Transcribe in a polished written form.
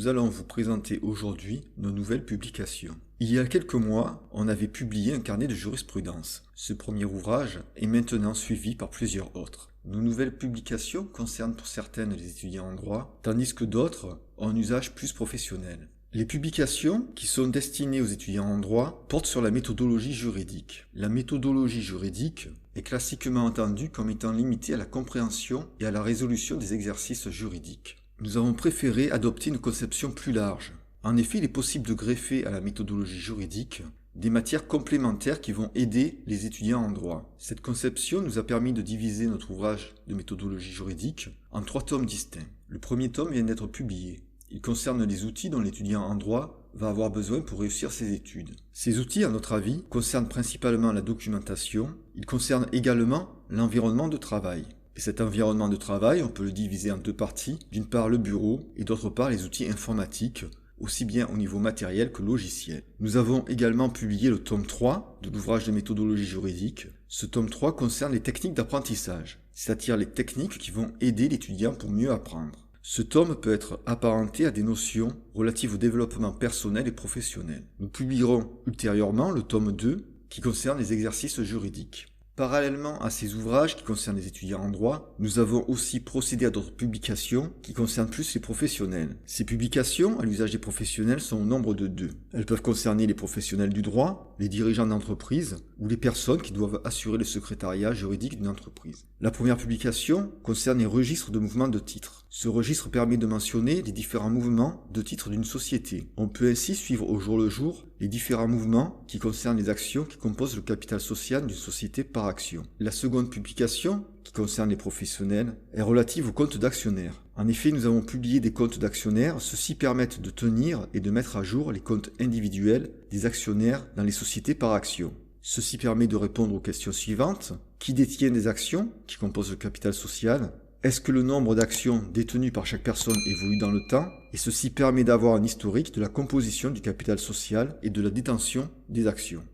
Nous allons vous présenter aujourd'hui nos nouvelles publications. Il y a quelques mois, on avait publié un carnet de jurisprudence. Ce premier ouvrage est maintenant suivi par plusieurs autres. Nos nouvelles publications concernent pour certaines les étudiants en droit, tandis que d'autres ont un usage plus professionnel. Les publications qui sont destinées aux étudiants en droit portent sur la méthodologie juridique. La méthodologie juridique est classiquement entendue comme étant limitée à la compréhension et à la résolution des exercices juridiques. Nous avons préféré adopter une conception plus large. En effet, il est possible de greffer à la méthodologie juridique des matières complémentaires qui vont aider les étudiants en droit. Cette conception nous a permis de diviser notre ouvrage de méthodologie juridique en 3 tomes distincts. Le premier tome vient d'être publié. Il concerne les outils dont l'étudiant en droit va avoir besoin pour réussir ses études. Ces outils, à notre avis, concernent principalement la documentation. Ils concernent également l'environnement de travail. Et cet environnement de travail, on peut le diviser en 2 parties. D'une part le bureau et d'autre part les outils informatiques, aussi bien au niveau matériel que logiciel. Nous avons également publié le tome 3 de l'ouvrage de méthodologie juridique. Ce tome 3 concerne les techniques d'apprentissage, c'est-à-dire les techniques qui vont aider l'étudiant pour mieux apprendre. Ce tome peut être apparenté à des notions relatives au développement personnel et professionnel. Nous publierons ultérieurement le tome 2 qui concerne les exercices juridiques. Parallèlement à ces ouvrages qui concernent les étudiants en droit, nous avons aussi procédé à d'autres publications qui concernent plus les professionnels. Ces publications, à l'usage des professionnels, sont au nombre de 2. Elles peuvent concerner les professionnels du droit, les dirigeants d'entreprise ou les personnes qui doivent assurer le secrétariat juridique d'une entreprise. La première publication concerne les registres de mouvements de titres. Ce registre permet de mentionner les différents mouvements de titres d'une société. On peut ainsi suivre au jour le jour les différents mouvements qui concernent les actions qui composent le capital social d'une société par action. La seconde publication, qui concerne les professionnels, est relative aux comptes d'actionnaires. En effet, nous avons publié des comptes d'actionnaires. Ceux-ci permettent de tenir et de mettre à jour les comptes individuels des actionnaires dans les sociétés par action. Ceci permet de répondre aux questions suivantes. Qui détient des actions qui composent le capital social ? Est-ce que le nombre d'actions détenues par chaque personne évolue dans le temps? Et ceci permet d'avoir un historique de la composition du capital social et de la détention des actions.